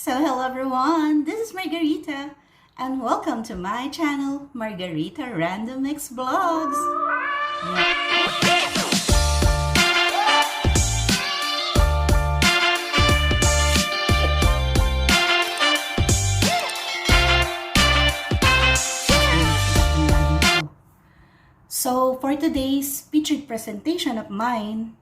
So hello everyone, this is Margarita and welcome to my channel, Margarita Random Mix Vlogs. So for today's featured presentation of mine,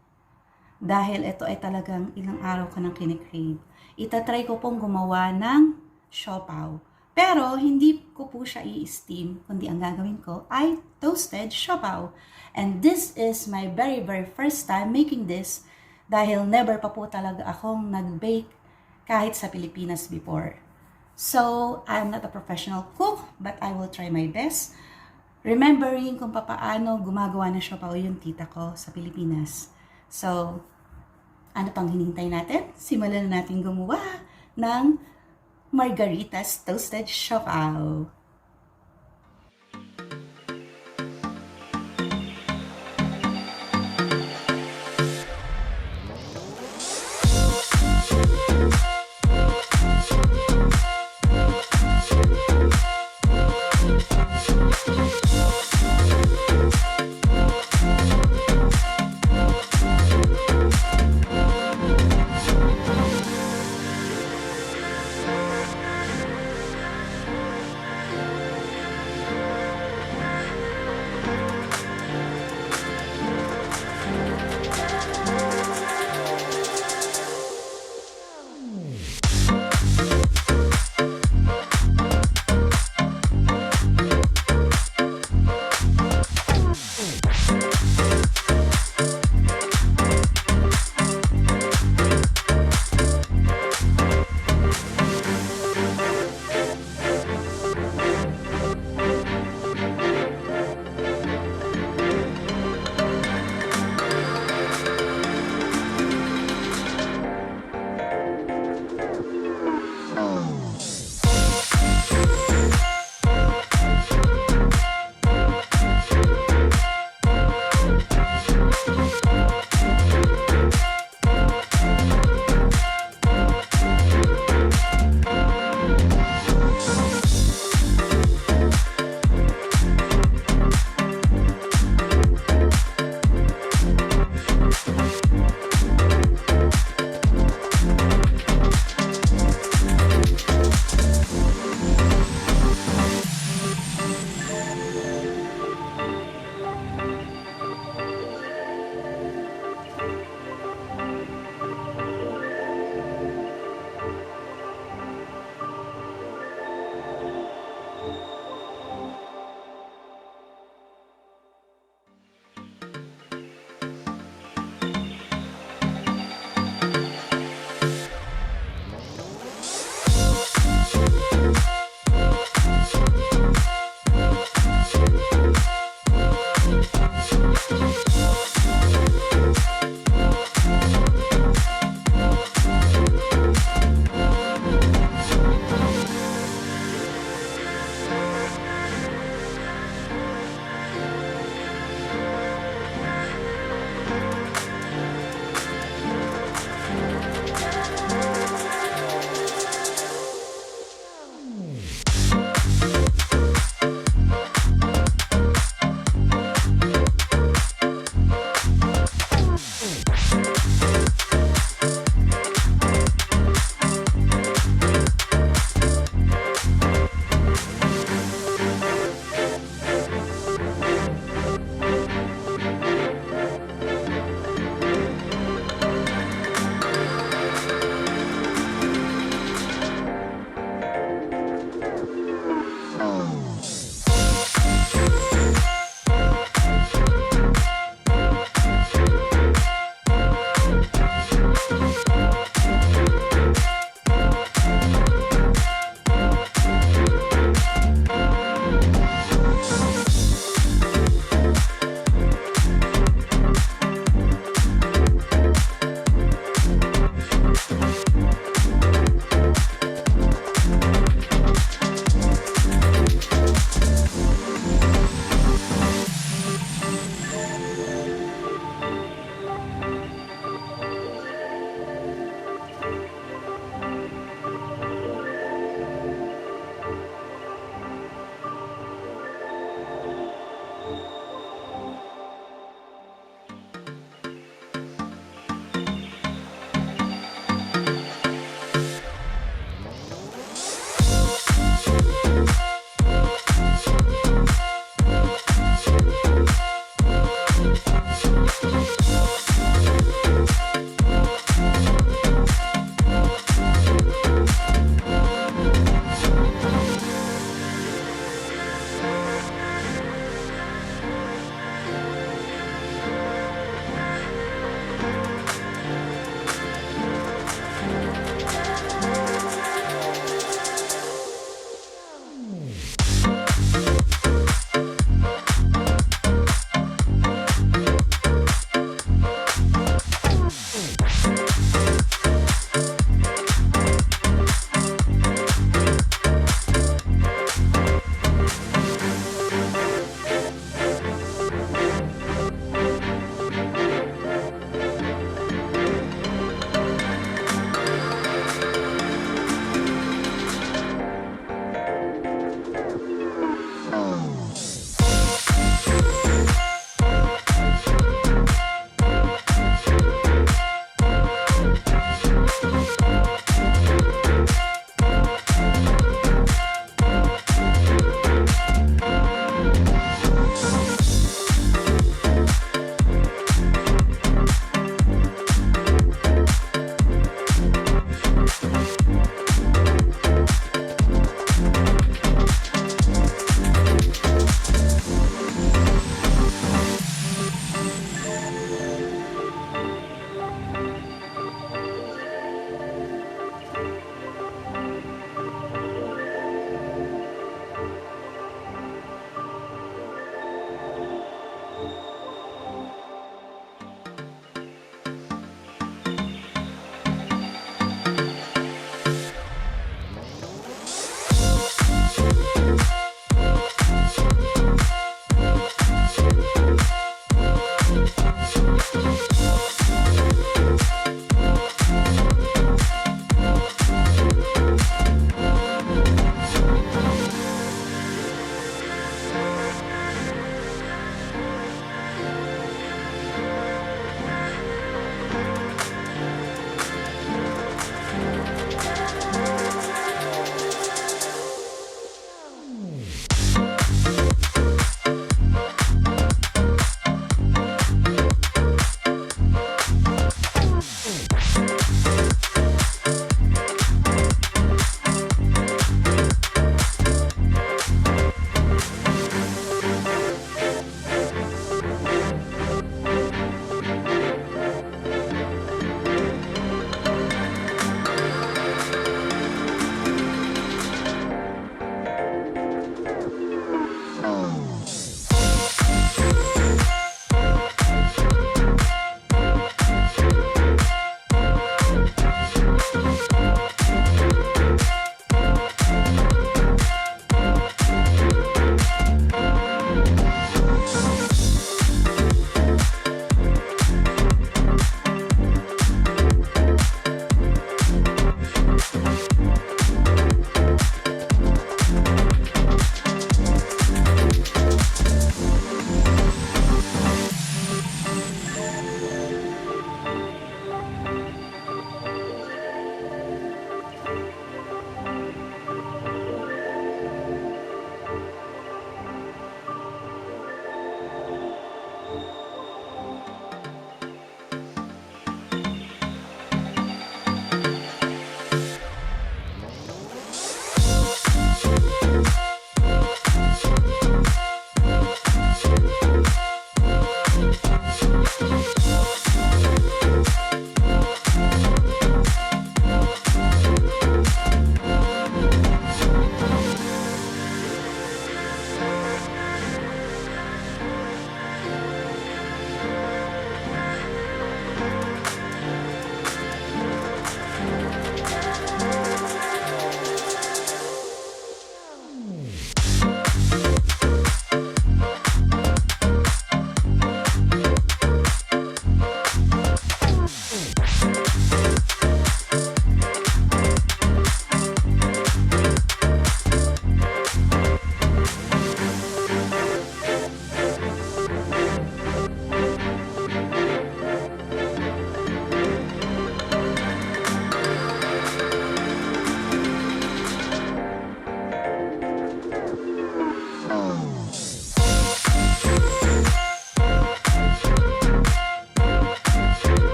dahil ito ay talagang ilang araw ko nang kinikrave, itatry ko pong gumawa ng siopao. Pero hindi ko po siya i-steam, kundi ang gagawin ko ay toasted siopao. And this is my very first time making this dahil never pa po talaga akong nag-bake kahit sa Pilipinas before. So, I'm not a professional cook, but I will try my best. Remembering kung papaano gumagawa ng siopao yung tita ko sa Pilipinas. So, ano pang hinihintay natin? Simulan na natin gumawa ng Margarita's Toasted Siopao.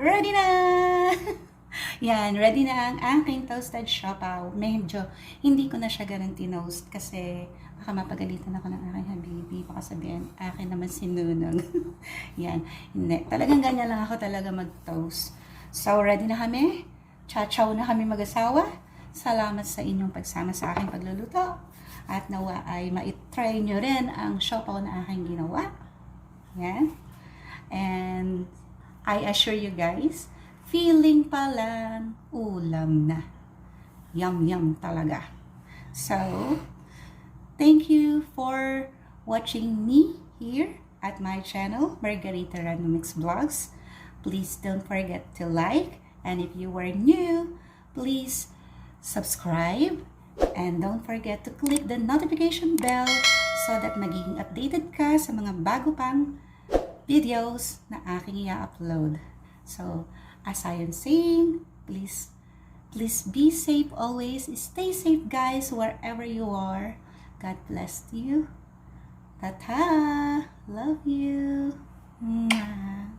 ready na! Yan, ready na ang aking toasted siopao. Medyo, hindi ko na siya ganun tinost kasi baka mapagalitan ako ng aking habibi. Baka sabihin, akin naman sinunong. Yan, hindi. Talagang ganyan lang ako talaga mag-toast. So, ready na kami? Chachaw na kami mag-asawa. Salamat sa inyong pagsama sa aking pagluluto. At nawa ay ma-try nyo rin ang siopao na aking ginawa. Yan. And I assure you guys, feeling pa lang, ulam na. Yum talaga. So, thank you for watching me here at my channel, Margarita Random Mix Vlogs. Please don't forget to like, and if you are new, please subscribe, and don't forget to click the notification bell so that magiging updated ka sa mga bago pang videos na aking i-upload. So, as I am saying, please be safe always. Stay safe, guys, wherever you are. God bless you. Tata. Love you. Mwah.